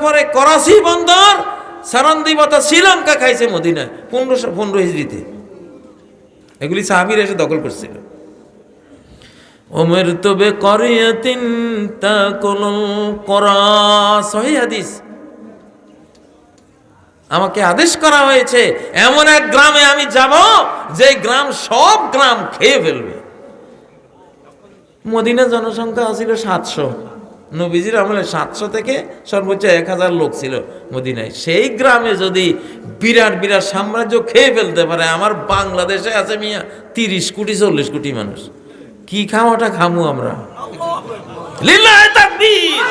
তারপরে করাচি বন্দর সারান্দিবতা শ্রীলঙ্কা খাইছে মদিনায় 1515 হিজরিতে। এগুলি সাহাবীরা এসে দখল করছিল। ওমর তবে করিয়াতিন তাকুলুল কোরা, সহিহ হাদিস। আমাকে আদেশ করা হয়েছে এমন এক গ্রামে আমি যাব যে গ্রাম সব গ্রাম খেয়ে ফেলবে। মদিনা জনসংখ্যা ছিল 700, নবীজির আমলে 700 থেকে সর্বোচ্চ 1000 লোক ছিল মদিনায়। সেই গ্রামে যদি বিরাট বিরাট সাম্রাজ্য খেয়ে ফেলতে পারে, আমার বাংলাদেশে আছে মিয়া 30 কোটি 40 কোটি মানুষ, কি খাওয়াটা খামু আমরা? লিল্লাহে তাকবীর,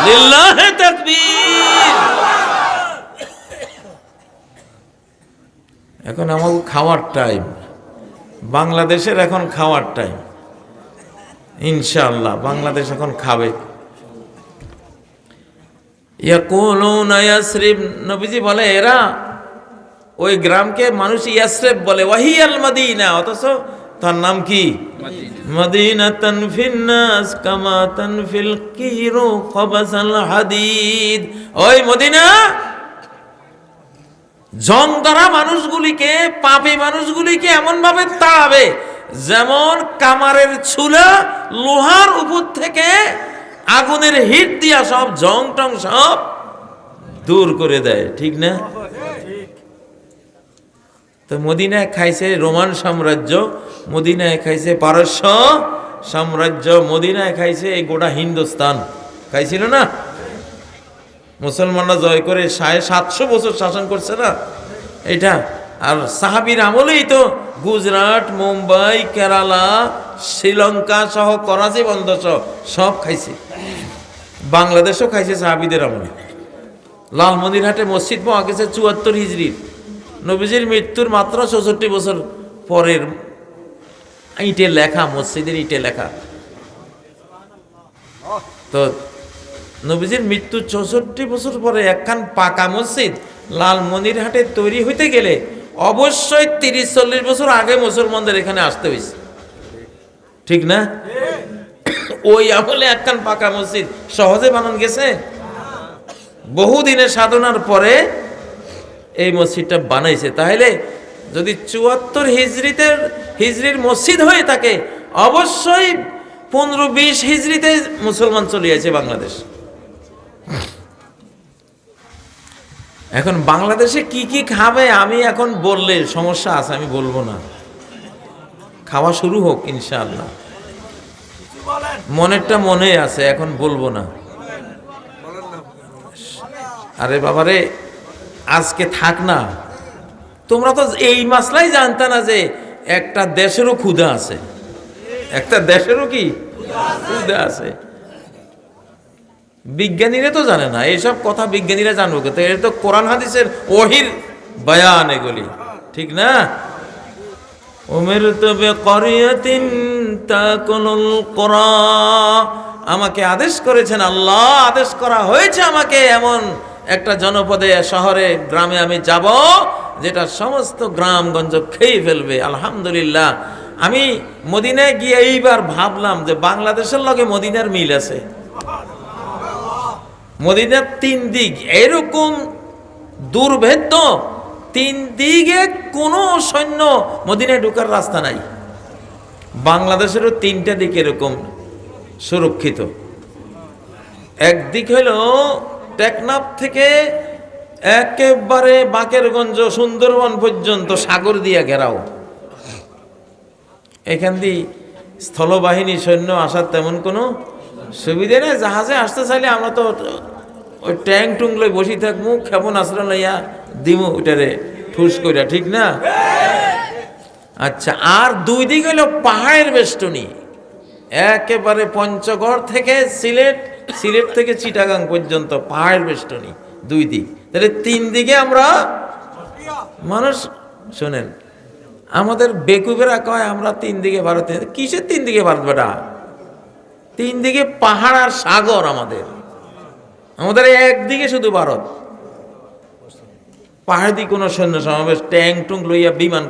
লিল্লাহে তাকবীর। এখন আমার খাওয়ার টাইম, বাংলাদেশের এখন খাওয়ার টাইম। ইনশাআল্লাহ বাংলাদেশ এখন খাবে। ইয়াকুলুনা ইয়াসরিব, নবীজি বলে এরা ওই গ্রামকে মানুষ ইয়াসরিব বলে, ওয়াহিয়াল মদিনা, অথচ তার নাম কি? মদিনাতান ফিন্নাস কামা তানফিল কিরু খাবাসাল হাদিদ। ওই মদিনা জং ধরা মানুষগুলিকে, পাপী মানুষগুলিকে এমন ভাবে তাড়াবে যেমন কামারের চুলা লোহার উপর থেকে আগুনের হিট দিয়া সব জং টং সব দূর করে দেয়, ঠিক না? তো মদিনায় খাইছে রোমান সাম্রাজ্য, মদিনায় খাইছে পারস্য সাম্রাজ্য, মদিনায় খাইছে এই গোটা হিন্দুস্তান খাইছিল না? মুসলমানরা জয় করে 750 বছর শাসন করছে না এটা। আর সাহাবীর আমলেই তো গুজরাট, মুম্বাই, কেরালা, শ্রীলঙ্কা সহ করাচি বন্দর সহ সব খাইছে। বাংলাদেশও খাইছে সাহাবীদের আমলে। লালমনিরহাটে মসজিদ পাওয়া গেছে 74 হিজরির, নবীজির মৃত্যুর মাত্র 64 বছর পরের ইটে লেখা, মসজিদের ইটে লেখা। তো নবীজির মৃত্যু 64 বছর পরে একখান পাকা মসজিদ লালমনিরহাটে তৈরি হইতে গেলে অবশ্যই 30-40 বছর আগে মুসলমানদের এখানে আসতে হয়েছে, ঠিক না? ওই আমলে একখান পাকা মসজিদ সহজে বানান গেছে? বহুদিনের সাধনার পরে এই মসজিদটা বানাইছে। তাহলে যদি 74 হিজরির মসজিদ হয়ে থাকে, অবশ্যই 15-20 হিজরিতে মুসলমান চলে আসে বাংলাদেশ। এখন বাংলাদেশে কি কি খাবে আমি এখন বললে সমস্যা আছে, আমি বলবো না। খাওয়া শুরু হোক ইনশাআল্লাহ, মনেরটা মনে আছে, এখন বলবো না। আরে বাবারে আজকে থাক না, তোমরা তো এই মাসলাই জানতা না যে একটা দেশেরও ক্ষুধা আছে, একটা দেশেরও কি ক্ষুধা আছে। বিজ্ঞানীরা তো জানে না এইসব কথা, বিজ্ঞানীরা জানবো কোথায়? এটা তো কোরআন হাদিসের ওহির বয়ান এগুলি, ঠিক না? উমিরতু বিকরিয়াতিন তাকুলুল কোরা, আমাকে আদেশ করেছেন আল্লাহ, আদেশ করা হয়েছে আমাকে এমন একটা জনপদে, শহরে, গ্রামে আমি যাব যেটা সমস্ত গ্রামগঞ্জ খেয়ে ফেলবে। আলহামদুলিল্লাহ আমি মদিনায় গিয়ে এইবার ভাবলাম যে বাংলাদেশের লগে মদিনার মিল আছে। মদিনার 3 দিক এরকম দুর্ভেদ্য, 3 দিকে কোনো সৈন্য মদিনায় ঢোকার রাস্তা নাই। বাংলাদেশেরও 3টা দিক এরকম সুরক্ষিত। একদিক হলো টেকনাফ থেকে একেবারে বাকেরগঞ্জ, সুন্দরবন পর্যন্ত সাগর দিয়া ঘেরাও। এখান দিয়ে স্থলবাহিনী সৈন্য আসার তেমন কোনো সুবিধা নেই। জাহাজে আসতে চাইলে আমরা তো ওই ট্যাং টুং লই বসি থাকবো, ক্ষেপণাস্ত্র লইয়া দিমু ওইটারে ঠুস কইরা, ঠিক না? আচ্ছা, আর 2 দিক হলো পাহাড়ের বেষ্টনী, একেবারে পঞ্চগড় থেকে সিলেট, সিলেট থেকে চিটাগাং পর্যন্ত পাহাড়ের বেষ্টনী 2 দিক। তাহলে 3 দিকে আমরা মানুষ। শোনেন, আমাদের বেকুবেরা কয় আমরা 3 দিকে ভারতে, কিসের 3 দিকে ভারত বেটা? 3 দিকে পাহাড় আর সাগর। আমাদের একদিকে শুধু ভারত। পাহাড় দিয়ে কোনো সৈন্য সমাবেশ ট্যাং টুং লইয়া, বিমান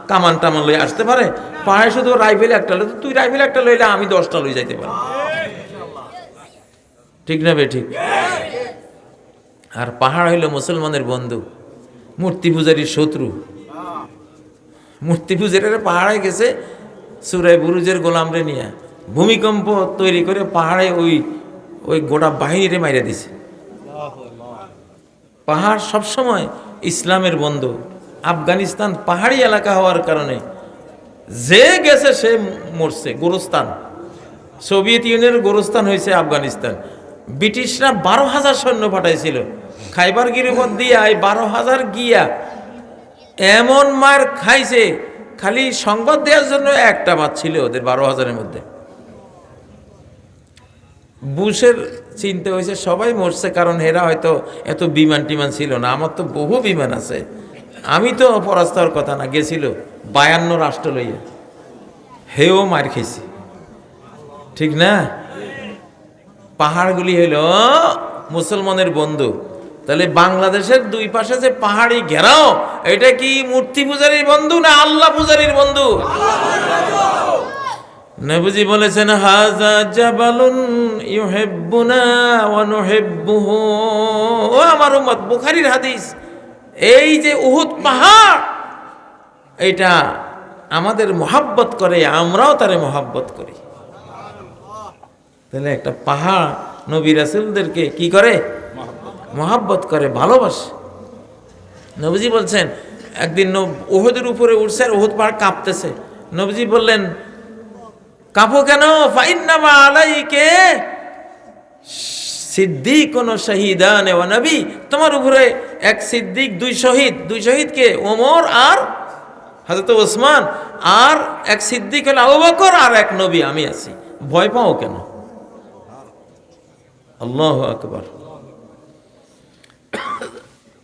কামান টামান লইয়া আসতে পারে? পাহাড়ে শুধু রাইফেল একটা লই, তুই রাইফেল একটা লইলে আমি 10টা লই যাইতে পারি, ঠিক না বে? ঠিক। আর পাহাড় হইল মুসলমানের বন্ধু, মূর্তি পূজারীর শত্রু। মূর্তি পূজারীরা পাহাড়ে গেছে সূরা বুরুজের গোলামরে নিয়ে, ভূমিকম্প তৈরি করে পাহাড়ে ওই গোটা বাহিনীরে মাইরা দিছে। পাহাড় সবসময় ইসলামের বন্ধু। আফগানিস্তান পাহাড়ি এলাকা হওয়ার কারণে যে গেছে সে মরছে। গোরস্থান, সোভিয়েত ইউনিয়নের গোরস্থান হয়েছে আফগানিস্তান। ব্রিটিশরা 12,000 সৈন্য পাঠাইছিল খাইবার গিরিপথ দিয়া, 12,000 গিয়া এমন মার খাইছে, খালি সংবাদ দেওয়ার জন্য একটা বাদ ছিল ওদের 12,000-এর মধ্যে। বুশের চিন্তা হয়েছে সবাই মরছে, কারণ এরা হয়তো এত বিমান টিমান ছিল না, আমার তো বহু বিমান আছে, আমি তো পরাস্ত হওয়ার কথা না। গেছিল 52 রাষ্ট্র লইয়া, হেও মার খেয়েছে, ঠিক না? পাহাড়গুলি হইল মুসলমানের বন্ধু। তাহলে বাংলাদেশের দুই পাশে যে পাহাড়ি ঘেরাও, এটা কি মূর্তি পূজারীর বন্ধু না আল্লাহ পূজারীর বন্ধু? নবীজি বলেছেন হাযা জাবালুন ইউহিব্বুনা ওয়া নুহিব্বুহু। ও আমার উম্মত, বুখারীর হাদিস, এই যে উহুদ পাহাড়, এটা আমাদের মহব্বত করে, আমরাও তারে মহব্বত করি। তাহলে একটা পাহাড় নবী রাসূলদেরকে কি করে? মহব্বত করে, ভালোবাসে। নবীজি বলছেন একদিন উহুদের উপরে উঠছে, আর উহুদ পাহাড় কাঁপতেছে। নবীজি বললেন কাঁপো কেন? ফাইন্নামা আলাইকে সিদ্দিকুন ওয়া শাহীদান ওয়া নবী, তোমার উপরে এক সিদ্দিক, দুই শহীদ কে? ওমর আর হযরত ওসমান, আর এক সিদ্দিক হলো আবু বকর, আর এক নবী আমি আছি। ভয় পাও কেন? আল্লাহু আকবার।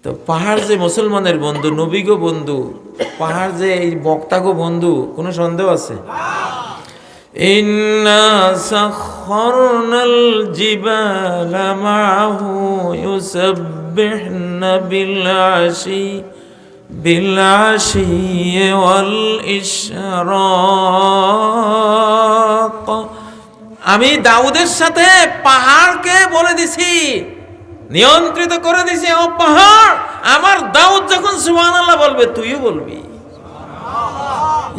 তো পাহাড় যে মুসলমানের বন্ধু, নবীগো বন্ধু, পাহাড় যে এই বক্তাগো বন্ধু, কোনো সন্দেহ আছে? ইন্না সাখখারনাল জিবালা মাহু ইউসাব্বিহনা বিল আশি ওয়াল ইশরাক। আমি দাউদের সাথে পাহাড়কে বলে দিছি, নিয়ন্ত্রিত করে দিছি, ও পাহাড়, আমার দাউদ যখন সুবহানাল্লাহ বলবে তুইও বলবি।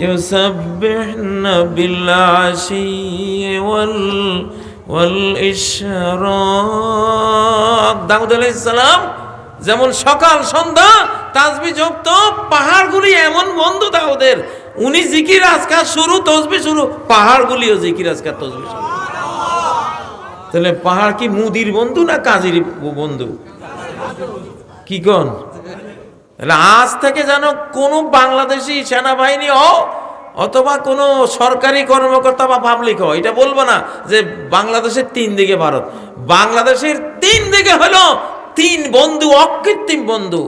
ইউসাব্বিহনা বিল আশি ওয়াল ইশরাক। দাউদ আলাইহিস সালাম যেমন সকাল সন্ধ্যা তাসবিহ জপত, পাহাড়গুলি এমন বন্ধু দাউদের, উনি জিকির আজকার শুরু, তাসবিহ শুরু, পাহাড়গুলিও জিকির আজকার তাসবিহ শুরু। তাহলে পাহাড় কি মুদির বন্ধু না কাজীর বন্ধু? কি কোন? তাহলে আজ থেকে যেন কোনো বাংলাদেশি সেনাবাহিনী অথবা কোনো সরকারি কর্মকর্তা বা পাবলিক এটা বলবো না যে বাংলাদেশের 3 দিকে ভারত। বাংলাদেশের 3 দিকে হলো 3 বন্ধু, অকৃত্রিম বন্ধু।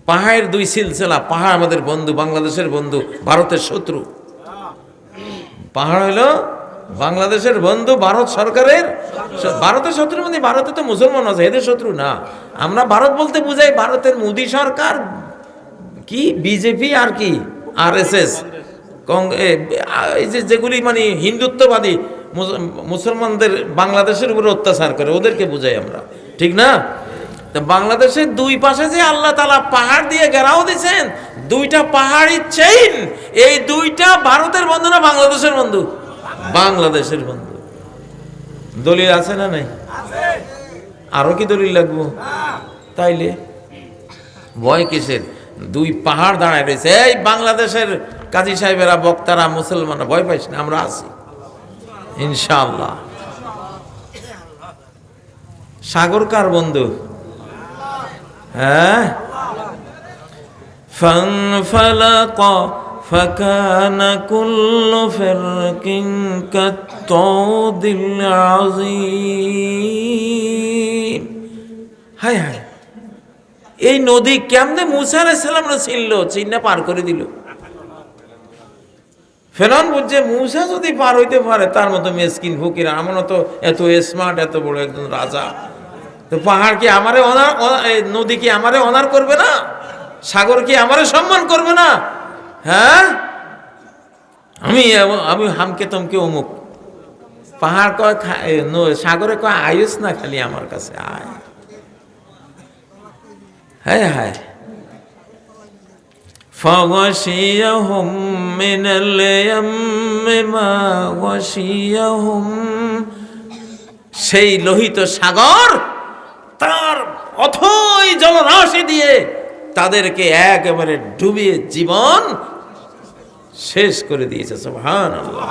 পাহাড়ের 2 সিলসিলা, পাহাড় আমাদের বন্ধু, বাংলাদেশের বন্ধু, ভারতের শত্রু। পাহাড় হলো বাংলাদেশের বন্ধু, ভারত সরকারের ভারতের শত্রু। মানে ভারতে তো মুসলমান আছে, এদের শত্রু না। আমরা ভারত বলতে বুঝাই ভারতের মোদী সরকার, কি বিজেপি আর কি আরএসএস, এই যেগুলি মানে হিন্দুত্ববাদী মুসলমানদের বাংলাদেশের উপরে অত্যাচার করে, ওদেরকে বুঝাই আমরা, ঠিক না? তো বাংলাদেশের 2 পাশে যে আল্লাহ তাআলা পাহাড় দিয়ে ঘেরাও দিয়েছেন, 2টা পাহাড়ি চেইন, এই 2টা ভারতের বন্ধু না বাংলাদেশের বন্ধু? বাংলাদেশের বন্ধু। দলিল আছে না নাই? আরো কি দলিল লাগবো? তাইলে ভয় কিসের? 2 পাহাড় দাঁড়ায় রয়েছে। এই বাংলাদেশের কাজী সাহেবেরা, বক্তারা, মুসলমানরা ভয় পাইস না, আমরা আছি ইনশাআল্লাহ। সাগর কার বন্ধু? হ্যাঁ, ফানফালাকা ফাকানা কুল্লু ফিরকিন কাত-তাউদিল আযীম। হায় হায়, এই নদী কেমনে মুসা আলাইহিস সালামরা চিন্না পার করে দিল। ফেরাউন বুঝছে মুসা যদি পার হইতে পারে, তার মতো মেসকিন ফকির, আমার তো এত স্মার্ট, এত বড় একজন রাজা, তো পাহাড় কি আমারে নদী কি আমারে অনার করবে না? সাগর কি আমারে সম্মান করবে না? হ্যাঁ, আমি হামকে তমকে অমুক। পাহাড় কয়, সাগরে কয় আয়ুস না, খালি আমার কাছে আয়। হায় হায় فغشيهم من اليم ما غشيهم সেই লোহিত সাগর তার অথই জলরাশি দিয়ে তাদেরকে একেবারে ডুবিয়ে জীবন শেষ করে দিয়েছে সুবহানাল্লাহ।